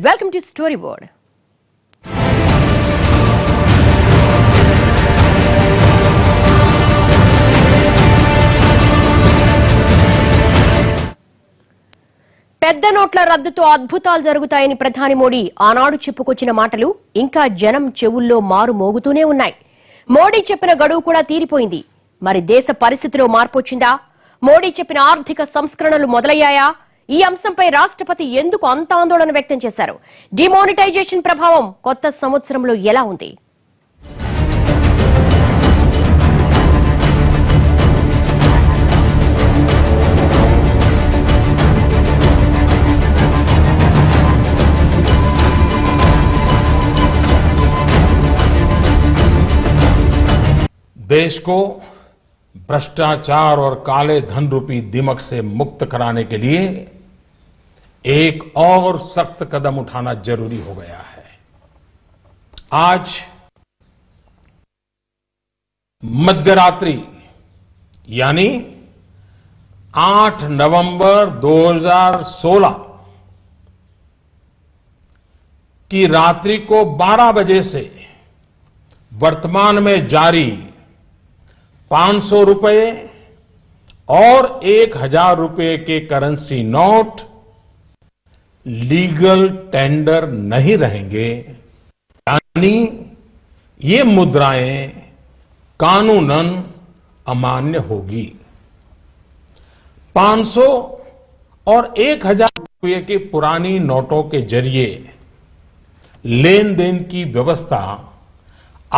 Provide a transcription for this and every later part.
Welcome to Storyboard. పెద్ద నోట్ల రద్దుతో అద్భుతాలు జరుగుతాయని ప్రధాని మోడీ ఆనాడు చెప్పుకొచ్చిన మాటలు ఇంకా జనం చెవుల్లో మారు మోగుతూనే ఉన్నాయి. మోడీ చెప్పిన గడువు కూడా తీరిపోయింది. మరి దేశ పరిస్థితిలో మార్పు వచ్చిందా? మోడీ చెప్పిన ఆర్థిక సంస్కరణలు మొదలయ్యాయా? ఈ అంశంపై రాష్ట్రపతి ఎందుకు అంత ఆందోళన వ్యక్తం చేశారు? డిమానిటైజేషన్ ప్రభావం కొత్త సంవత్సరంలో ఎలా ఉంది? देश को भ्रष्टाचार और काले धन रूपी दिमक से मुक्त कराने के लिए एक और सख्त कदम उठाना जरूरी हो गया है। आज मध्यरात्रि यानी 8 नवंबर 2016 की रात्रि को 12 बजे से वर्तमान में जारी 500 रुपए और 1000 रुपए के करेंसी नोट लीगल टेंडर नहीं रहेंगे, यानी ये मुद्राएं कानूनन अमान्य होगी। 500 और 1000 रुपए के पुरानी नोटों के जरिए लेन देन की व्यवस्था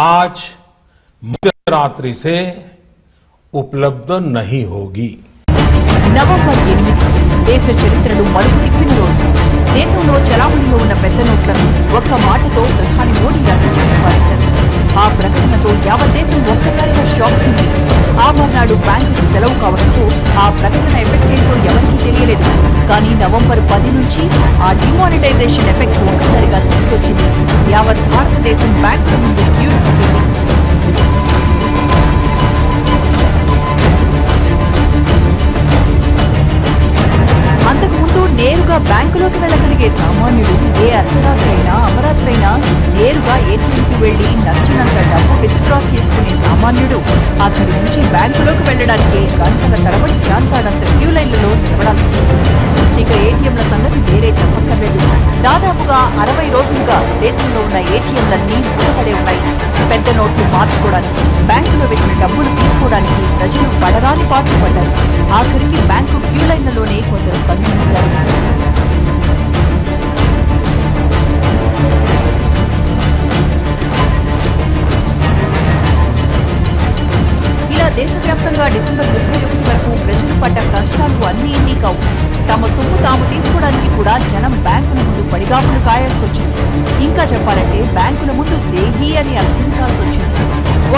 आज मध्यरात्रि से उपलब्ध नहीं होगी। నవంబర్ 8 దేశ చరిత్రలో మలుపు తిప్పిన రోజు. దేశంలో చలామణిలో ఉన్న పెద్ద నోట్లను ఒక్క మాటతో ప్రధాని మోడీ రద్దు చేసి పారేశారు. ఆ ప్రకటనతో యావత్ దేశం ఒక్కసారిగా షాక్ అయింది. ఆ మర్నాడు బ్యాంకుకు సెలవు కావడంతో ఆ ప్రకటన ఎఫెక్ట్ ఏంటో ఎవరికీ తెలియలేదు. కానీ నవంబర్ 10 నుంచి ఆ డిమానిటైజేషన్ ఎఫెక్ట్ ఒక్కసారిగా తెలిసొచ్చింది. యావత్ భారతదేశం బ్యాంకుల ముందు క్యూ కట్టింది. అంతకుముందు నేరుగా బ్యాంకులోకి వెళ్లగలిగే సామాన్యులు ఏ అర్ధరాత్రైనా అమరాత్రైనా నేరుగా ఏటీఎంకి వెళ్లి నచ్చినంత డబ్బు విత్డ్రా చేసుకునే సామాన్యుడు అక్కడి నుంచి బ్యాంకులోకి వెళ్లడానికి గంటల తరబడి జాంతాడంత క్యూ లైన్లలో నిలబడాల్సి వచ్చింది. ఇక ఏటీఎంల సంగతి వేరే చెప్పక్కర్లేదు. దాదాపుగా 60 రోజులుగా దేశంలో ఉన్న ఏటీఎంలన్నీ మూతపడే ఉన్నాయి. పెద్ద నోట్లు మార్చుకోవడానికి, బ్యాంకులో పెట్టిన డబ్బులు తీసుకోవడానికి ప్రజలు పడరాని పాటు పడ్డారు. ఆఖరికి బ్యాంకు క్యూ లైన్లలోనే కొందరు కన్నుమూశారు. ఇలా దేశవ్యాప్తంగా డిసెంబర్ 31 వరకు ప్రజలు పడ్డ కష్టాలు అన్నీ ఇన్ని కావు. తమ సొమ్ము తాము తీసుకోవడానికి కూడా జనం బ్యాంకుల ముందు పడిగాపులు కాయాల్సి వచ్చింది. ఇంకా చెప్పాలంటే బ్యాంకుల ముందు దేహీ అని అర్థించాల్సి వచ్చింది.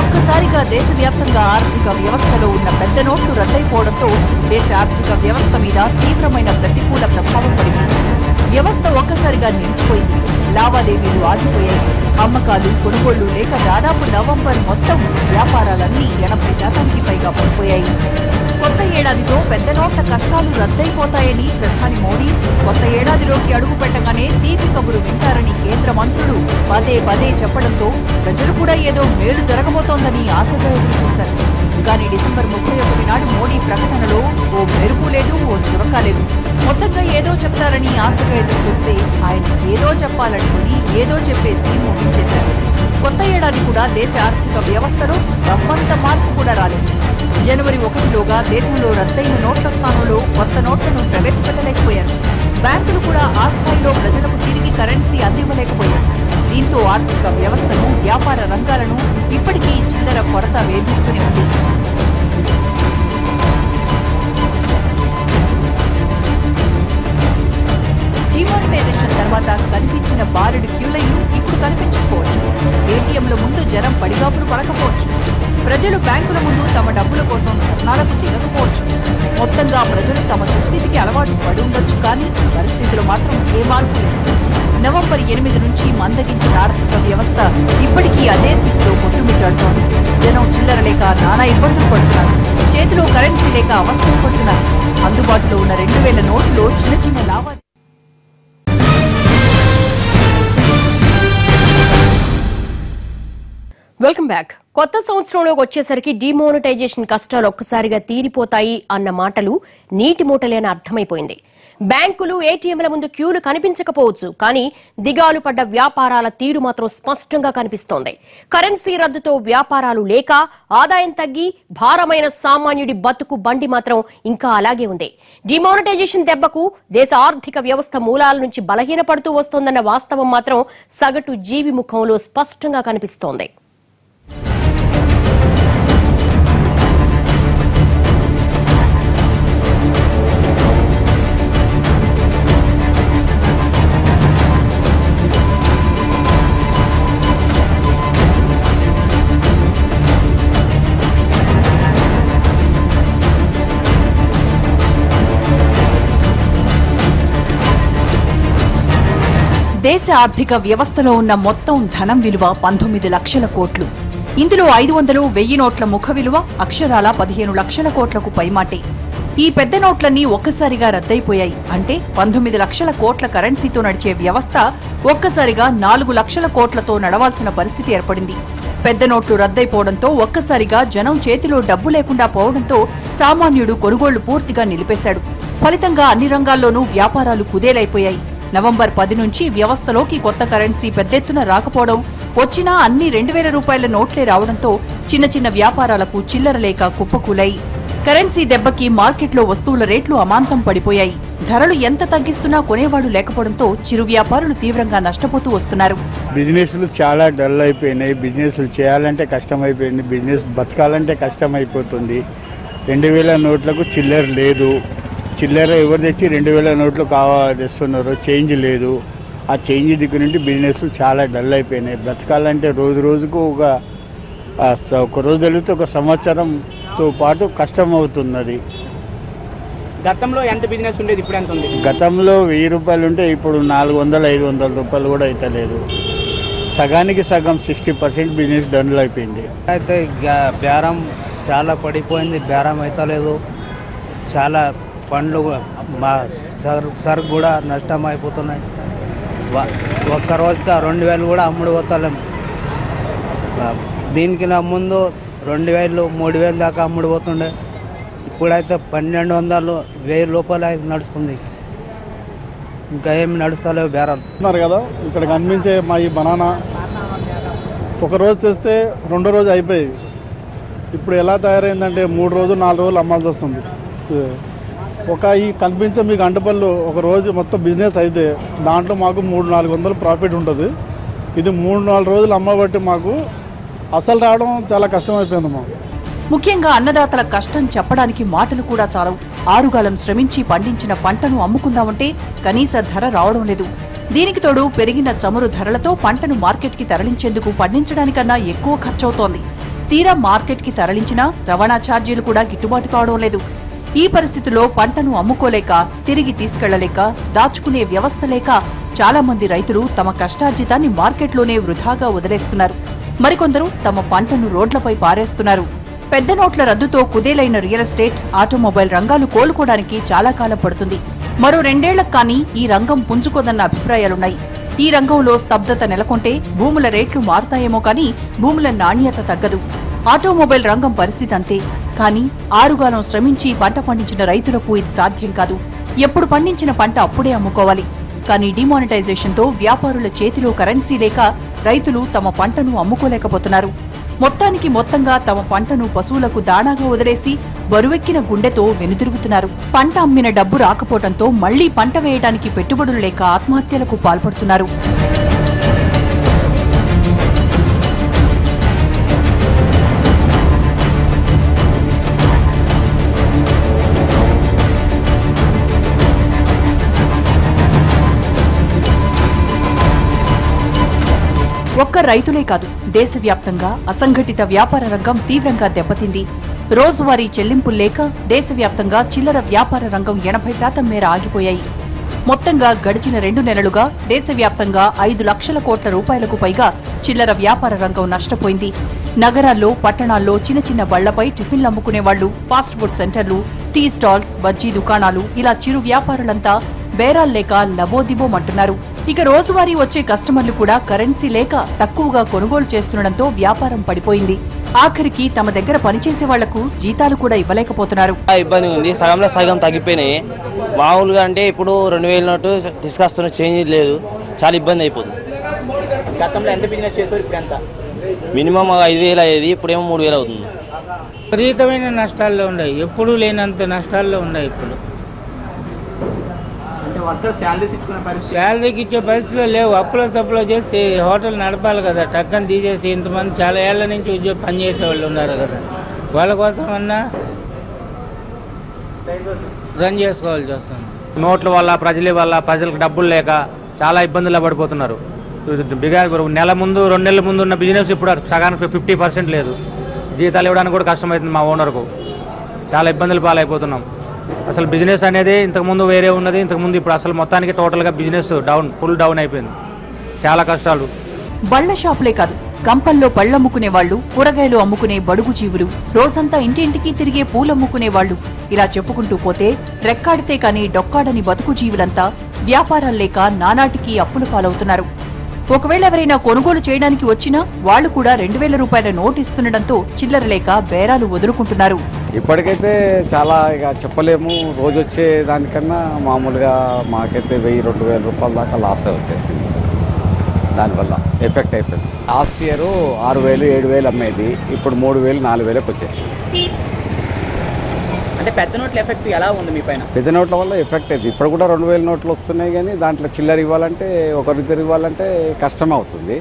ఒక్కసారిగా దేశవ్యాప్తంగా ఆర్థిక వ్యవస్థలో ఉన్న పెద్ద నోట్లు రద్దయిపోవడంతో దేశ ఆర్థిక వ్యవస్థ మీద తీవ్రమైన ప్రతికూల ప్రభావం పడింది. వ్యవస్థ ఒక్కసారిగా నిలిచిపోయింది. లావాదేవీలు ఆగిపోయాయి. అమ్మకాలు, కొనుగోళ్లు లేక దాదాపు నవంబర్ మొత్తం వ్యాపారాలన్నీ 80% పైగా పడిపోయాయి. కొత్త ఏడాదితో పెద్ద నోట్ల కష్టాలు రద్దయిపోతాయని ప్రధాని మోడీ కొత్త ఏడాదిలోకి అడుగు పెట్టగానే తీపి కబురు వింటారని కేంద్ర మంత్రులు పదే పదే చెప్పడంతో ప్రజలు కూడా ఏదో మేలు జరగబోతోందని ఆశగా ఎదురు చూశారు. కానీ డిసెంబర్ 31 నాడు మోడీ ప్రకటనలో ఓ మెరుపు లేదు, ఓ చురక లేదు. మొత్తంగా ఏదో చెప్తారని ఆశగా ఎదురు చూస్తే ఆయన ఏదో చెప్పాలనుకుని ఏదో చెప్పేసి ముగించేశారు. కొత్త ఏడాది కూడా దేశ ఆర్థిక వ్యవస్థలో రవ్వంత మార్పు కూడా రాలేదు. జనవరి 1లోగా దేశంలో రద్దయిన నోట్ల స్థానంలో కొత్త నోట్లను ప్రవేశపెట్టలేకపోయారు. బ్యాంకులు కూడా ఆ స్థాయిలో ప్రజలకు తిరిగి కరెన్సీ అందివ్వలేకపోయారు. దీంతో ఆర్థిక వ్యవస్థను, వ్యాపార రంగాలను ఇప్పటికీ చిల్లర కొరత వేధిస్తూనే ఉంది. డిమానిటైజేషన్ తర్వాత కనిపించిన బారెడు క్యూ లైన్లు ఇప్పుడు కనిపించకపోవచ్చు. ఏటీఎంల ముందు జనం పడిగాపులు పడకపోవచ్చు. ప్రజలు బ్యాంకుల ముందు తమ డబ్బుల కోసం ధర్నాలకు దిగకపోవచ్చు. మొత్తంగా ప్రజలు తమ దుస్థితికి అలవాటు పడి ఉండొచ్చు. కానీ పరిస్థితిలో మాత్రం ఏ మార్పు లేదు. నవంబర్ 8 నుంచి మందగించిన ఆర్థిక వ్యవస్థ ఇప్పటికీ అదే స్థితిలో కొట్టుమిట్టాడుతోంది. జనం చిల్లర లేక నానా ఇబ్బందులు పడుతున్నారు. చేతిలో కరెన్సీ లేక అవస్థలు పడుతున్నారు. అందుబాటులో ఉన్న 2000 నోట్లు చిన్న చిన్న లావాదేవీలు వెల్కమ్ బ్యాక్. కొత్త సంవత్సరంలోకి వచ్చేసరికి డిమానిటైజేషన్ కష్టాలు ఒక్కసారిగా తీరిపోతాయి అన్న మాటలు నీటి మూటలే అని అర్థమైపోయింది. బ్యాంకులు, ఏటీఎంల ముందు క్యూలు కనిపించకపోవచ్చు, కానీ దిగాలు పడ్డ వ్యాపారాల తీరు మాత్రం స్పష్టంగా కనిపిస్తోంది. కరెన్సీ రద్దుతో వ్యాపారాలు లేక ఆదాయం తగ్గి భారమైన సామాన్యుడి బతుకు బండి మాత్రం ఇంకా అలాగే ఉంది. డిమానిటైజేషన్ దెబ్బకు దేశ ఆర్థిక వ్యవస్థ మూలాల నుంచి బలహీనపడుతూ వస్తోందన్న వాస్తవం మాత్రం సగటు జీవి ముఖంలో స్పష్టంగా కనిపిస్తోంది. దేశ ఆర్థిక వ్యవస్థలో ఉన్న మొత్తం ధనం విలువ 19 లక్షల కోట్లు. ఇందులో 500, 1000 నోట్ల ముఖ విలువ అక్షరాల 15 లక్షల కోట్లకు పైమాటే. ఈ పెద్ద నోట్లన్నీ ఒక్కసారిగా రద్దయిపోయాయి. అంటే 19 లక్షల కోట్ల కరెన్సీతో నడిచే వ్యవస్థ ఒక్కసారిగా 4 లక్షల కోట్లతో నడవాల్సిన పరిస్థితి ఏర్పడింది. పెద్ద నోట్లు రద్దయిపోవడంతో ఒక్కసారిగా జనం చేతిలో డబ్బు లేకుండా పోవడంతో సామాన్యుడు కొనుగోళ్లు పూర్తిగా నిలిపేశాడు. ఫలితంగా అన్ని రంగాల్లోనూ వ్యాపారాలు కుదేలైపోయాయి. నవంబర్ 10 నుంచి వ్యవస్థలోకి కొత్త కరెన్సీ పెద్దెత్తున రాకపోవడం, వచ్చినా అన్ని 2000 రూపాయల నోట్లే రావడంతో చిన్న చిన్న వ్యాపారాలకు చిల్లర లేక కుప్పకూలాయి. కరెన్సీ దెబ్బకి మార్కెట్లో వస్తువుల రేట్లు అమాంతం పడిపోయాయి. ధరలు ఎంత తగ్గిస్తున్నా కొనేవాడు లేకపోవడంతో చిరు వ్యాపారులు తీవ్రంగా నష్టపోతూ వస్తున్నారు. బిజినెస్లు చాలా డల్ అయిపోయినాయి. బిజినెస్లు చేయాలంటే కష్టమైపోయింది. బిజినెస్ బతకాలంటే కష్టమైపోతుంది. 2000 నోట్లకు చిల్లర లేదు. చిల్లర ఎవరు తెచ్చి 2000 నోట్లు తెస్తున్నారు. చేంజ్ లేదు. ఆ చేంజ్ దిక్కు నుండి బిజినెస్లు చాలా డల్ అయిపోయినాయి. బ్రతకాలంటే రోజు రోజుకు ఒక రోజు వెళితే ఒక సంవత్సరంతో పాటు కష్టం అవుతున్నది. గతంలో ఎంత బిజినెస్ ఉండేది, ఇప్పుడు ఎంత ఉంది? గతంలో 1000 రూపాయలు ఉంటే ఇప్పుడు 400-500 రూపాయలు కూడా అవుతలేదు. సగానికి సగం 60% బిజినెస్ డల్ అయిపోయింది. అయితే బేరం చాలా పడిపోయింది. బేరం అవుతలేదు. చాలా పండ్లు మా సరుకు కూడా నష్టం అయిపోతున్నాయి. ఒక్క రోజుకి 2000 కూడా అమ్ముడు పోతలేము. దీనికి నా ముందు 2000, 3000 దాకా అమ్ముడు పోతుండే. ఇప్పుడైతే 1200, 1000 రూపాయలు నడుస్తుంది. ఇంకా ఏమి నడుస్తలేవు బేరాలు కదా. ఇక్కడ కనిపించే మా ఈ బనానా ఒక రోజు తెస్తే 2వ రోజు అయిపోయి ఇప్పుడు ఎలా తయారైందంటే 3 రోజులు 4 రోజులు అమ్మాల్సి వస్తుంది. ఈ కనిపించే మీకు అంటపళ్ళు ఒక రోజు మొత్తం బిజినెస్ అయితే దాంట్లో మాకు 300-400 ప్రాఫిట్ ఉంటుంది. ఇది 3-4 రోజులు అమ్మబట్టి మాకు అసలు రావడం చాలా కష్టమైపోయింది మాకు. ముఖ్యంగా అన్నదాతల కష్టం చెప్పడానికి మాటలు కూడా చాలవు. ఆరుగాలం శ్రమించి పండించిన పంటను అమ్ముకుందామంటే కనీస ధర రావడం లేదు. దీనికి తోడు పెరిగిన చమురు ధరలతో పంటను మార్కెట్కి తరలించేందుకు పండించడానికన్నా ఎక్కువ ఖర్చవుతోంది. తీరా మార్కెట్కి తరలించినా రవాణా ఛార్జీలు కూడా గిట్టుబాటు కావడం లేదు. ఈ పరిస్థితుల్లో పంటను అమ్ముకోలేక, తిరిగి తీసుకెళ్లలేక, దాచుకునే వ్యవస్థ లేక చాలా మంది రైతులు తమ కష్టార్జితాన్ని మార్కెట్లోనే వృధాగా వదిలేస్తున్నారు. మరికొందరు తమ పంటను రోడ్లపై పారేస్తున్నారు. పెద్ద నోట్ల రద్దుతో కుదేలైన రియల్ ఎస్టేట్, ఆటోమొబైల్ రంగాలు కోలుకోవడానికి చాలా కాలం పడుతుంది. మరో 2 ఏళ్లకు కానీ ఈ రంగం పుంజుకోదన్న అభిప్రాయాలున్నాయి. ఈ రంగంలో స్తబ్దత నెలకొంటే భూముల రేట్లు మారుతాయేమో కానీ భూముల నాణ్యత తగ్గదు. ఆటోమొబైల్ రంగం పరిస్థితి అంతే. కానీ ఆరుగాలం శ్రమించి పంట పండించిన రైతులకు ఇది సాధ్యం కాదు. ఎప్పుడు పండించిన పంట అప్పుడే అమ్ముకోవాలి. కానీ డిమానిటైజేషన్తో వ్యాపారుల చేతిలో కరెన్సీ లేక రైతులు తమ పంటను అమ్ముకోలేకపోతున్నారు. మొత్తంగా తమ పంటను పశువులకు దాణాగా వదిలేసి బరువెక్కిన గుండెతో వెనుదిరుగుతున్నారు. పంట అమ్మిన డబ్బు రాకపోవడంతో మళ్లీ పంట వేయడానికి పెట్టుబడులు లేక ఆత్మహత్యలకు పాల్పడుతున్నారు. ఒక్క రైతులే కాదు, దేశవ్యాప్తంగా అసంఘటిత వ్యాపార రంగం తీవ్రంగా దెబ్బతింది. రోజువారీ చెల్లింపులు లేక దేశవ్యాప్తంగా చిల్లర వ్యాపార రంగం 80% మేర ఆగిపోయాయి. మొత్తంగా గడిచిన 2 నెలలుగా దేశవ్యాప్తంగా 5 లక్షల కోట్ల రూపాయలకు పైగా చిల్లర వ్యాపార రంగం నష్టపోయింది. నగరాల్లో, పట్టణాల్లో చిన్న చిన్న బళ్లపై టిఫిన్లు అమ్ముకునేవాళ్లు, ఫాస్ట్ ఫుడ్ సెంటర్లు, టీ స్టాల్స్, బజ్జీ దుకాణాలు ఇలా చిరు వ్యాపారులంతా బేరాల్లేక లబోదిబోమంటున్నారు. ఇక రోజువారీ వచ్చే కస్టమర్లు కూడా కరెన్సీ లేక తక్కువగా కొనుగోలు చేస్తుండటంతో వ్యాపారం పడిపోయింది. ఆఖరికి తమ దగ్గర పనిచేసే వాళ్లకు జీతాలు కూడా ఇవ్వలేకపోతున్నారు. ఇబ్బంది ఉంది, సగంలో సగం తగ్గిపోయినాయి. మామూలుగా అంటే ఇప్పుడు 2000 నోటు తీసుకొస్తున్న చేంజ్ లేదు, చాలా ఇబ్బంది అయిపోతుంది. గతంలో ఎంత బిజినెస్ చేశారు, ఇప్పుడు ఎంత? మినిమం 5000 అయ్యేది, ఇప్పుడేమో 3000 అవుతుంది. విపరీతమైన నష్టాల్లో ఉన్నాయి, ఎప్పుడూ లేనంత నష్టాల్లో ఉన్నాయి. ఇప్పుడు శాలరీకి ఇచ్చే పరిస్థితులు లేవు, అప్పులో తప్పులో చేసి హోటల్ నడపాలి కదా, టక్కని తీసేసి ఇంతమంది చాలా ఏళ్ల నుంచి ఉద్యోగం పనిచేసే వాళ్ళు ఉన్నారు కదా, వాళ్ళ కోసం అన్నా రన్ చేసుకోవాల్సి వస్తుంది. నోట్ల వల్ల ప్రజలకు డబ్బులు లేక చాలా ఇబ్బందులు పడిపోతున్నారు. నెల ముందు 2 నెలల ముందు ఉన్న బిజినెస్ ఇప్పుడు సగానికి 50% లేదు. జీతాలు ఇవ్వడానికి కూడా కష్టమవుతుంది మా ఓనర్కు, చాలా ఇబ్బందులు పాలైపోతున్నాం. అసలు బిజినెస్ అనేది ఇంతకుముందు వేరే ఉన్నది, ఇంతకుముందు ఇప్పుడు అసలు మొత్తానికి టోటల్గా బిజినెస్ ఫుల్ డౌన్ అయిపోయింది, చాలా కష్టాలు. బళ్ల షాపులే కాదు, కంపల్లో పళ్లమ్ముకునే వాళ్లు, కూరగాయలు అమ్ముకునే బడుగు జీవులు, రోజంతా ఇంటింటికి తిరిగే పూలమ్ముకునే వాళ్లు, ఇలా చెప్పుకుంటూ పోతే రెక్కాడితే కాని డొక్కాడని బతుకు జీవులంతా వ్యాపారాలు లేక నానాటికి అప్పుల పాలవుతున్నారు. ఒకవేళ ఎవరైనా కొనుగోలు చేయడానికి వచ్చినా వాళ్లు కూడా 2000 రూపాయల నోటు ఇస్తుండటంతో చిల్లర లేక బేరాలు వదులుకుంటున్నారు. ఇప్పటికైతే చాలా ఇక చెప్పలేము, రోజు వచ్చే దానికన్నా మామూలుగా మాకైతే 1000-2000 రూపాయల దాకా లాస్ వచ్చేసింది. దానివల్ల ఎఫెక్ట్ అయిపోయింది. లాస్ట్ ఇయర్ 6000-7000 అమ్మేది, ఇప్పుడు 3000-4000కి వచ్చేసింది. అంటే పెద్ద నోట్ల ఎఫెక్ట్ ఎలా ఉంది మీ పైన? పెద్ద నోట్ల వల్ల ఎఫెక్ట్ అయింది. ఇప్పుడు కూడా 2000 నోట్లు వస్తున్నాయి, కానీ దాంట్లో చిల్లర ఇవ్వాలంటే ఒకరిద్దరు ఇవ్వాలంటే కష్టం అవుతుంది.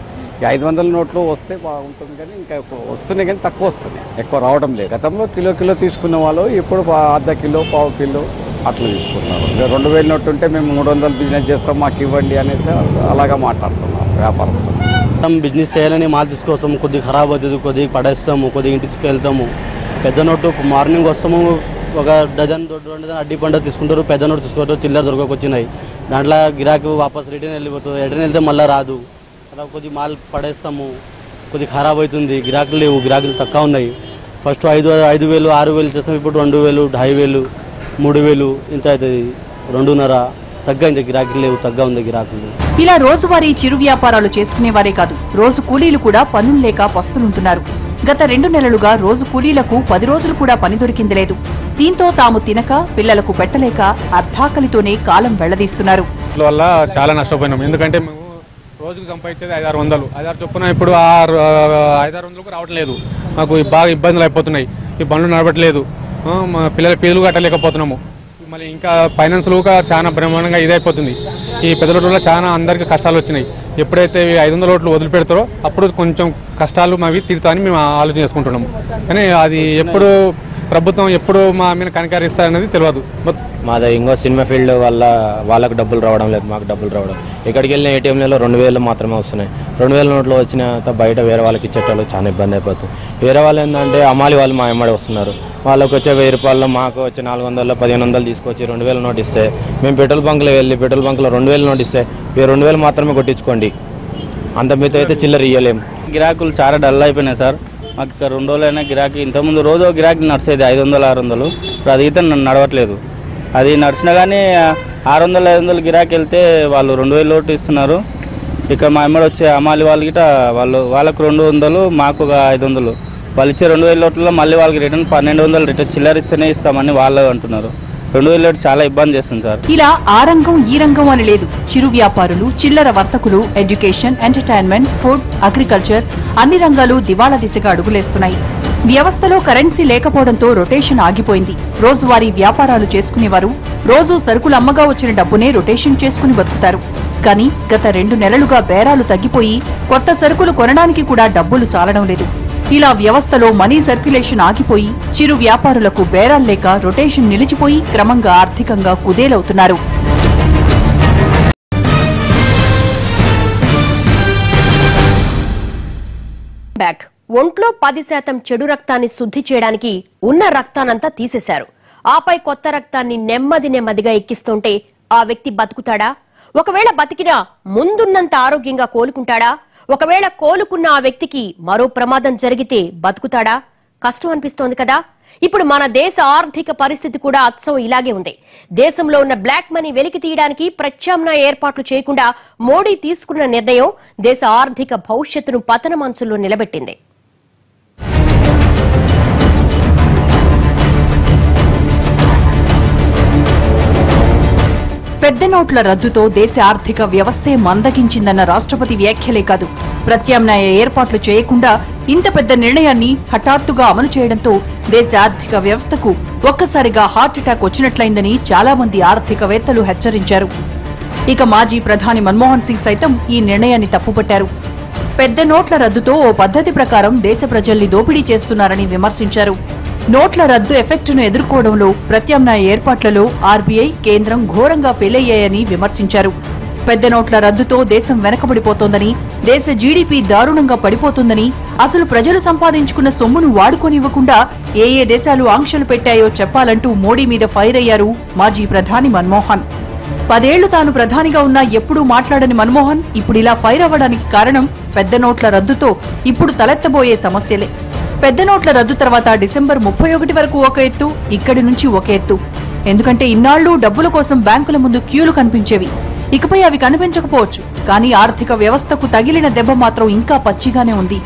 500 నోట్లు వస్తే బాగుంటుంది, కానీ ఇంకా వస్తున్నాయి కానీ తక్కువ వస్తున్నాయి, ఎక్కువ రావడం లేదు. గతంలో కిలో తీసుకునే వాళ్ళు ఇప్పుడు అర్ధ కిలో, పావు కిలో అట్లా తీసుకుంటున్నారు. 2000 నోట్లు ఉంటే మేము 300 బిజినెస్ చేస్తాం, మాకు ఇవ్వండి అనేసి అలాగా మాట్లాడుతున్నాం వ్యాపారస్తులు. బిజినెస్ చేయాలని మాల్ తీసుకొస్తాము, కొద్దిగా ఖరాబ్ అవుతుంది, కొద్దిగా పడేస్తాము, కొద్దిగా ఇంటికి తీసుకెళ్తాము. పెద్ద నోటు మార్నింగ్ వస్తాము, ఒక డజన్ 2 డజన్ అడ్డీ పంట తీసుకుంటారు, పెద్ద నోటు తీసుకుంటారు, చిల్లర దొరకొచ్చినాయి. దాంట్లో గిరాకీ వాపస్ రిటర్న్ వెళ్ళిపోతుంది, రిటర్న్ వెళ్తే మళ్ళీ రాదు. అలా కొద్ది మాల్ పడేస్తాము, కొద్ది ఖరాబ్ అవుతుంది, గిరాకులు లేవు, గిరాకులు తక్కువ ఉన్నాయి. ఫస్ట్ 5,000 6,000 చేస్తాం, ఇప్పుడు 2,000 2,500 3,000 ఇంత అవుతుంది. 2.5 తగ్గింది, గిరాకీలు లేవు, తగ్గా ఉంది గిరాకులు. ఇలా రోజువారీ చిరు వ్యాపారాలు చేసుకునేవారే కాదు, రోజు కూలీలు కూడా పనులు లేక పస్తులుంటున్నారు. గత 2 నెలలుగా రోజు కూలీలకు 10 రోజులు కూడా పని దొరికింది లేదు. దీంతో తాము తినక పిల్లలకు పెట్టలేక అర్ధాకలితోనే కాలం వెళ్లదీస్తున్నారు. వల్ల చాలా నష్టపోయినాం, ఎందుకంటే మేము రోజుకు సంపాదించేది 500-600 చొప్పున ఇప్పుడు 500-600 రావట్లేదు. మాకు బాగా ఇబ్బందులు అయిపోతున్నాయి, ఈ బండ్లు నడవట్లేదు, మా పిల్లల ఫీజులు కట్టలేకపోతున్నాము. మళ్ళీ ఇంకా ఫైనాన్స్లు చాలా బ్రహ్మాండంగా ఇదైపోతుంది. ఈ పెద్ద రోడ్ల చాలా అందరికీ కష్టాలు వచ్చినాయి. ఎప్పుడైతే 500 రోడ్లు వదిలిపెడతారో అప్పుడు కొంచెం కష్టాలు మావి తీరుతాయని మేము ఆలోచన చేసుకుంటున్నాము. కానీ అది ఎప్పుడు ప్రభుత్వం ఎప్పుడు మా మీద కనికరిస్తారనేది తెలియదు. మాది ఇంకో సినిమా ఫీల్డ్ వల్ల వాళ్ళకు డబ్బులు రావడం లేదు, మాకు డబ్బులు రావడం. ఎక్కడికి వెళ్ళిన ఏటీఎంలలో 2000 మాత్రమే వస్తున్నాయి. 2000 నోట్లు వచ్చిన బయట వేరే వాళ్ళకి ఇచ్చేటప్పుడు చాలా ఇబ్బంది అయిపోతుంది. వేరే వాళ్ళు ఏంటంటే అమ్మాలి వాళ్ళు మా ఎమ్మడి వస్తున్నారు. వాళ్ళకి వచ్చే 1000 రూపాయల్లో మాకు వచ్చే 400-1500 తీసుకొచ్చి 2000 నోట్ ఇస్తే మేము పెట్రోల్ బంక్లో వెళ్ళి పెట్రోల్ బంక్లో 2000 నోట్ ఇస్తే 2000 మాత్రమే కొట్టించుకోండి, అంత మీతో అయితే చిల్లర ఇవ్వలేము. గిరాకులు చాలా డల్ అయిపోయినాయి సార్. మాకు 2 రోజులైనా గిరాకీ, ఇంతకుముందు రోజు గిరాకీ నడిచేది 500-600, ఇప్పుడు అది అయితే నడవట్లేదు. అది నడిచినా కానీ 600-500 గిరాకీ వెళ్తే వాళ్ళు 2000 లోటు ఇస్తున్నారు. ఇక మా అమ్మడి వచ్చే అమ్మాలి వాళ్ళకి వాళ్ళకు 200, మాకు 500. వాళ్ళు ఇచ్చే 2000 లోట్లలో మళ్ళీ వాళ్ళకి రిటర్న్ 1200 రిటర్న్ చిల్లర ఇస్తేనే ఇస్తామని వాళ్ళు అంటున్నారు. 2000 లోటు చాలా ఇబ్బంది చేస్తుంది సార్. ఇలా ఆ రంగం ఈ రంగం అని లేదు, చిరు వ్యాపారులు, చిల్లర వర్తకులు, ఎడ్యుకేషన్, ఎంటర్టైన్మెంట్, ఫుడ్, అగ్రికల్చర్ అన్ని రంగాలు దివాళా దిశగా అడుగులేస్తున్నాయి. వ్యవస్థలో కరెన్సీ లేకపోవడంతో రొటేషన్ ఆగిపోయింది. రోజువారీ వ్యాపారాలు చేసుకునేవారు రోజు సరుకులు అమ్మగా వచ్చిన డబ్బునే రొటేషన్ చేసుకుని బతుకుతారు. కానీ గత 2 నెలలుగా బేరాలు తగ్గిపోయి కొత్త సరుకులు కొనడానికి కూడా డబ్బులు చాలడం లేదు. ఇలా వ్యవస్థలో మనీ సర్క్యులేషన్ ఆగిపోయి చిరు వ్యాపారులకు బేరాలు లేక రొటేషన్ నిలిచిపోయి క్రమంగా ఆర్థికంగా కుదేలవుతున్నారు. ఒంట్లో 10% చెడు రక్తాన్ని శుద్ధి చేయడానికి ఉన్న రక్తానంతా తీసేశారు. ఆపై కొత్త రక్తాన్ని నెమ్మదిగా ఎక్కిస్తుంటే ఆ వ్యక్తి బతుకుతాడా? ఒకవేళ బతికినా ముందున్నంత ఆరోగ్యంగా కోలుకుంటాడా? ఒకవేళ కోలుకున్న ఆ వ్యక్తికి మరో ప్రమాదం జరిగితే బతుకుతాడా? కష్టం అనిపిస్తోంది కదా. ఇప్పుడు మన దేశ ఆర్థిక పరిస్థితి కూడా అచ్చం ఇలాగే ఉంది. దేశంలో ఉన్న బ్లాక్ మనీ వెలికి తీయడానికి ప్రత్యామ్నాయ ఏర్పాట్లు చేయకుండా మోడీ తీసుకున్న నిర్ణయం దేశ ఆర్థిక భవిష్యత్తును పతనమంచుల్లో నిలబెట్టింది. పెద్ద నోట్ల రద్దుతో దేశ ఆర్థిక వ్యవస్థే మందగించిందన్న రాష్ట్రపతి వ్యాఖ్యలే కాదు, ప్రత్యామ్నాయ ఏర్పాట్లు చేయకుండా ఇంత పెద్ద నిర్ణయాన్ని హఠాత్తుగా అమలు చేయడంతో దేశ ఆర్థిక వ్యవస్థకు ఒక్కసారిగా హార్ట్ అటాక్ వచ్చినట్లయిందని చాలా మంది ఆర్థికవేత్తలు హెచ్చరించారు. ఇక మాజీ ప్రధాని మన్మోహన్ సింగ్ సైతం ఈ నిర్ణయాన్ని తప్పుపట్టారు. పెద్ద నోట్ల రద్దుతో ఓ పద్ధతి ప్రకారం దేశ ప్రజల్ని దోపిడీ చేస్తున్నారని విమర్శించారు. నోట్ల రద్దు ఎఫెక్టును ఎదుర్కోవడంలో ప్రత్యామ్నాయ ఏర్పాట్లలో ఆర్బీఐ, కేంద్రం ఘోరంగా ఫెయిల్ అయ్యాయని విమర్శించారు. పెద్ద నోట్ల రద్దుతో దేశం వెనకబడిపోతోందని, దేశ జీడీపీ దారుణంగా పడిపోతుందని, అసలు ప్రజలు సంపాదించుకున్న సొమ్మును వాడుకోనివ్వకుండా ఏ దేశాలు ఆంక్షలు పెట్టాయో చెప్పాలంటూ మోడీ మీద ఫైర్ అయ్యారు మాజీ ప్రధాని మన్మోహన్. 10 ఏళ్లు తాను ప్రధానిగా ఉన్నా ఎప్పుడూ మాట్లాడని మన్మోహన్ ఇప్పుడిలా ఫైర్ అవ్వడానికి కారణం పెద్ద నోట్ల రద్దుతో ఇప్పుడు తలెత్తబోయే సమస్యలే. పెద్ద నోట్ల రద్దు తర్వాత డిసెంబర్ 31 వరకు ఒక ఎత్తు, ఇక్కడి నుంచి ఒక ఎత్తు. ఎందుకంటే ఇన్నాళ్లు డబ్బుల కోసం బ్యాంకుల ముందు క్యూలు కనిపించేవి. ఇకపై అవి కనిపించకపోవచ్చు, కానీ ఆర్థిక వ్యవస్థకు తగిలిన దెబ్బ మాత్రం ఇంకా పచ్చిగానే ఉంది.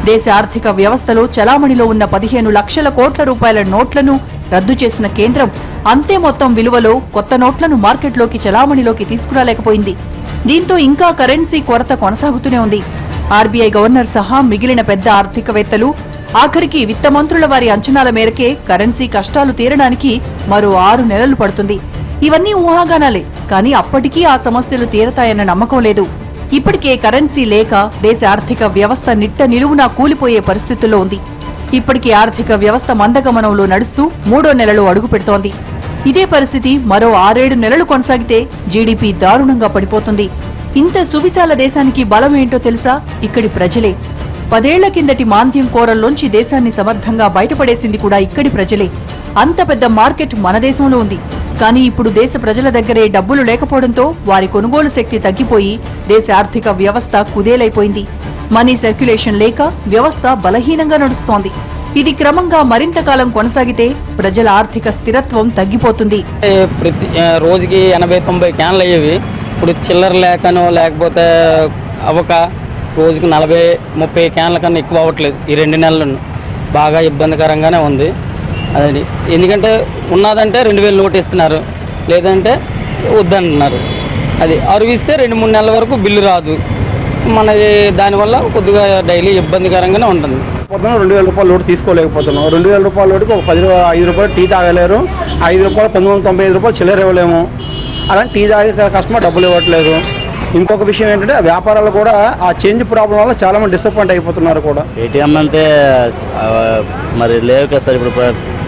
దేశ ఆర్థిక వ్యవస్థలో చలామణిలో ఉన్న 15 లక్షల కోట్ల రూపాయల నోట్లను రద్దు చేసిన కేంద్రం అంతే మొత్తం విలువలో కొత్త నోట్లను మార్కెట్లోకి చలామణిలోకి తీసుకురాలేకపోయింది. దీంతో ఇంకా కరెన్సీ కొరత కొనసాగుతూనే ఉంది. ఆర్బీఐ గవర్నర్ సహా మిగిలిన పెద్ద ఆర్థికవేత్తలు ఆఖరికి విత్త మంత్రుల వారి అంచనాల మేరకే కరెన్సీ కష్టాలు తీరడానికి మరో 6 నెలలు పడుతుంది. ఇవన్నీ ఊహాగానాలే, కానీ అప్పటికీ ఆ సమస్యలు తీరతాయన్న నమ్మకం లేదు. ఇప్పటికే కరెన్సీ లేక దేశ ఆర్థిక వ్యవస్థ నిట్ట నిలువునా కూలిపోయే పరిస్థితుల్లో ఉంది. ఇప్పటికే ఆర్థిక వ్యవస్థ మందగమనంలో నడుస్తూ 3వ నెలలో అడుగు పెడుతోంది. ఇదే పరిస్థితి మరో 6-7 నెలలు కొనసాగితే జీడీపీ దారుణంగా పడిపోతుంది. ఇంత సువిశాల దేశానికి బలం ఏంటో తెలుసా? ఇక్కడి ప్రజలే. 10 ఏళ్ల కిందటి మాంద్యం కోరల్లోంచి దేశాన్ని సమర్థంగా బయటపడేసింది కూడా ఇక్కడి ప్రజలే. అంత పెద్ద మార్కెట్ మన దేశంలో ఉంది. కానీ ఇప్పుడు దేశ ప్రజల దగ్గరే డబ్బులు లేకపోవడంతో వారి కొనుగోలు శక్తి తగ్గిపోయి దేశ ఆర్థిక వ్యవస్థ కుదేలైపోయింది. మనీ సర్క్యులేషన్ లేక వ్యవస్థ బలహీనంగా నడుస్తోంది. ఇది క్రమంగా మరింత కాలం కొనసాగితే ప్రజల ఆర్థిక స్థిరత్వం తగ్గిపోతుంది. ప్రతి రోజుకి 80-90 క్యాన్లు అయ్యేవి. ఇప్పుడు చిల్లర లేకనో లేకపోతే అవక రోజుకి 40-30 క్యాన్ల కన్నా ఎక్కువ అవ్వట్లేదు. ఈ 2 నెలలను బాగా ఇబ్బందికరంగానే ఉంది. అది ఎందుకంటే ఉన్నదంటే 2000 నోటు ఇస్తున్నారు, లేదంటే వద్దంటున్నారు. అది అరువిస్తే 2-3 నెలల వరకు బిల్లు రాదు. మనది దానివల్ల కొద్దిగా డైలీ ఇబ్బందికరంగానే ఉంటుంది. పొద్దున 2000 రూపాయల లోటు తీసుకోలేకపోతున్నాం. 2000 రూపాయల లోటుకి ఒక 5 రూపాయలు టీ తాగలేరు. 5 రూపాయలు 1995 రూపాయలు చిల్లర ఇవ్వలేము. అలాంటి టీ తాగే కస్టమర్ డబ్బులు ఇవ్వట్లేదు. ఇంకొక విషయం ఏంటంటే వ్యాపారాలు కూడా ఆ చేంజ్ ప్రాబ్లం వల్ల చాలా మంది డిసప్పాయింట్ అయిపోతున్నారు కూడా. ఏటీఎం అంటే మరి లేవు కదా సార్. ఇప్పుడు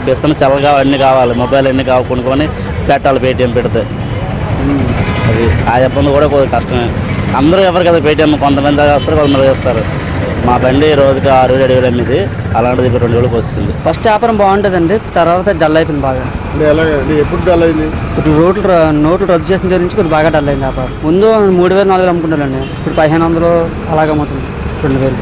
ప్రస్తుతం చల్లగా అన్నీ కావాలి, మొబైల్ అన్నీ కొనుక్కొని పెట్టాలి. పేటీఎం పెడితే అది ఆ ఇబ్బంది కూడా కొద్దిగా కష్టమే. అందరూ ఎవరు కదా పేటీఎం, కొంతమంది వస్తారు, కొంతమంది వేస్తారు. మా బండి రోజుకి 6,000-7,000 అలాంటిది ఇప్పుడు 2 రోజులకు వస్తుంది. ఫస్ట్ వ్యాపారం బాగుంటుందండి, తర్వాత డల్ అయిపోయింది బాగా. ఎప్పుడు డల్ అయింది? ఇప్పుడు నోట్లు రద్దు చేసిన దగ్గర నుంచి కొద్దిగా బాగా డల్ అయింది వ్యాపారం. ముందు 3,000-4,000 అమ్ముకుంటారండి, ఇప్పుడు 1,500 అలాగే అమ్ముతుంది. 2,000.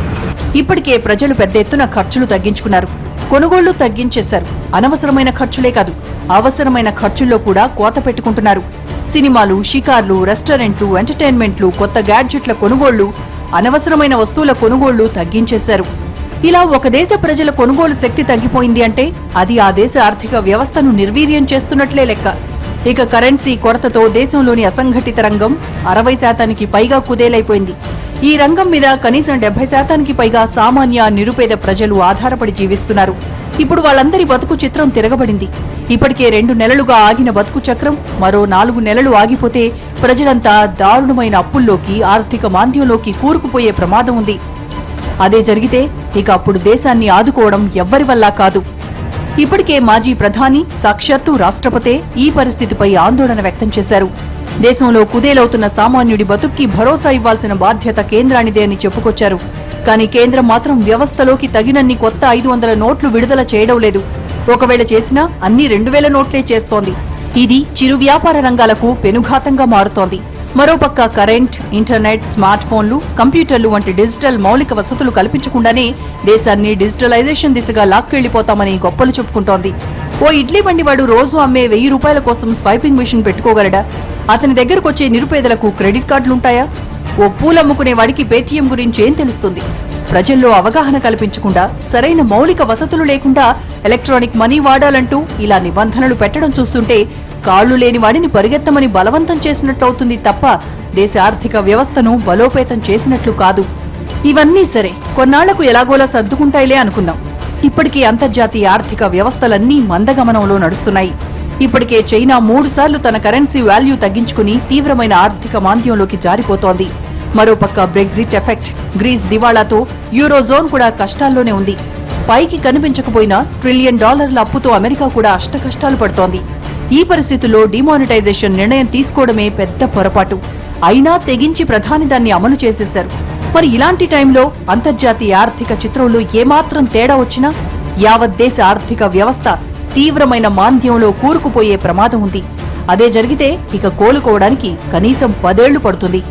ఇప్పటికే ప్రజలు పెద్ద ఎత్తున ఖర్చులు తగ్గించుకున్నారు, కొనుగోళ్లు తగ్గించేశారు. అనవసరమైన ఖర్చులే కాదు, అవసరమైన ఖర్చుల్లో కూడా కోత పెట్టుకుంటున్నారు. సినిమాలు, షికార్లు, రెస్టారెంట్లు, ఎంటర్టైన్మెంట్లు, కొత్త గ్యాడ్జెట్ల కొనుగోళ్లు, అనవసరమైన వస్తువుల కొనుగోళ్లు తగ్గించేశారు. ఇలా ఒక దేశ ప్రజల కొనుగోలు శక్తి తగ్గిపోయింది అంటే అది ఆ దేశ ఆర్థిక వ్యవస్థను నిర్వీర్యం చేస్తున్నట్లే లెక్క. ఇక కరెన్సీ కొరతతో దేశంలోని అసంఘటిత రంగం 60% పైగా కుదేలైపోయింది. ఈ రంగం మీద కనీసం 70% పైగా సామాన్య, నిరుపేద ప్రజలు ఆధారపడి జీవిస్తున్నారు. ఇప్పుడు వాళ్ళందరి బతుకు చిత్రం తిరగబడింది. ఇప్పటికే 2 నెలలుగా ఆగిన బతుకు చక్రం మరో 4 నెలలు ఆగిపోతే ప్రజలంతా దారుణమైన అప్పుల్లోకి, ఆర్థిక మాంద్యంలోకి కూరుకుపోయే ప్రమాదం ఉంది. అదే జరిగితే ఇక అప్పుడు దేశాన్ని ఆదుకోవడం ఎవ్వరి వల్ల కాదు. ఇప్పటికే మాజీ ప్రధాని, సాక్షాత్తు రాష్ట్రపతే ఈ పరిస్థితిపై ఆందోళన వ్యక్తం చేశారు. దేశంలో కుదేలవుతున్న సామాన్యుడి బతుక్కి భరోసా ఇవ్వాల్సిన బాధ్యత కేంద్రానిదే అని చెప్పుకొచ్చారు. కానీ కేంద్రం మాత్రం వ్యవస్థలోకి తగినన్ని కొత్త 500 నోట్లు విడుదల చేయడం లేదు. ఒకవేళ చేసినా అన్ని 2000 నోట్లే చేస్తోంది. ఇది చిరు వ్యాపార రంగాలకు పెనుఘాతంగా మారుతోంది. మరోపక్క కరెంట్, ఇంటర్నెట్, స్మార్ట్ ఫోన్లు, కంప్యూటర్లు వంటి డిజిటల్ మౌలిక వసతులు కల్పించకుండానే దేశాన్ని డిజిటలైజేషన్ దిశగా లాక్కెళ్లిపోతామని గొప్పలు చెప్పుకుంటోంది. ఓ ఇడ్లీ బండివాడు రోజు అమ్మే 1000 రూపాయల కోసం స్వైపింగ్ మిషన్ పెట్టుకోగలడా? అతని దగ్గరకొచ్చే నిరుపేదలకు క్రెడిట్ కార్డులుంటాయా? ఓ పూలమ్ముకునేవాడికి పేటీఎం గురించి ఏం తెలుస్తుంది? ప్రజల్లో అవగాహన కల్పించకుండా, సరైన మౌలిక వసతులు లేకుండా ఎలక్ట్రానిక్ మనీ వాడాలంటూ ఇలా నిబంధనలు పెట్టడం చూస్తుంటే కాళ్లు లేని వాడిని పరిగెత్తమని బలవంతం చేసినట్లవుతుంది తప్ప దేశ ఆర్థిక వ్యవస్థను బలోపేతం చేసినట్లు కాదు. ఇవన్నీ సరే, కొన్నాళ్లకు ఎలాగోలా సర్దుకుంటాయిలే అనుకుందాం. ఇప్పటికీ అంతర్జాతీయ ఆర్థిక వ్యవస్థలన్నీ మందగమనంలో నడుస్తున్నాయి. ఇప్పటికే చైనా 3 సార్లు తన కరెన్సీ వాల్యూ తగ్గించుకుని తీవ్రమైన ఆర్థిక మాంద్యంలోకి జారిపోతోంది. మరోపక్క బ్రెగ్జిట్ ఎఫెక్ట్, గ్రీస్ దివాళాతో యూరోజోన్ కూడా కష్టాల్లోనే ఉంది. పైకి కనిపించకపోయినా $1 ట్రిలియన్ అప్పుతో అమెరికా కూడా అష్టకష్టాలు పడుతోంది. ఈ పరిస్థితుల్లో డిమానిటైజేషన్ నిర్ణయం తీసుకోవడమే పెద్ద పొరపాటు. అయినా తెగించి ప్రధాని దాన్ని అమలు చేసేశారు. మరి ఇలాంటి టైంలో అంతర్జాతీయ ఆర్థిక చిత్రంలో ఏమాత్రం తేడా వచ్చినా యావత్ దేశ ఆర్థిక వ్యవస్థ తీవ్రమైన మాంద్యంలో కూరుకుపోయే ప్రమాదం ఉంది. అదే జరిగితే ఇక కోలుకోవడానికి కనీసం 10 ఏళ్లు పడుతుంది.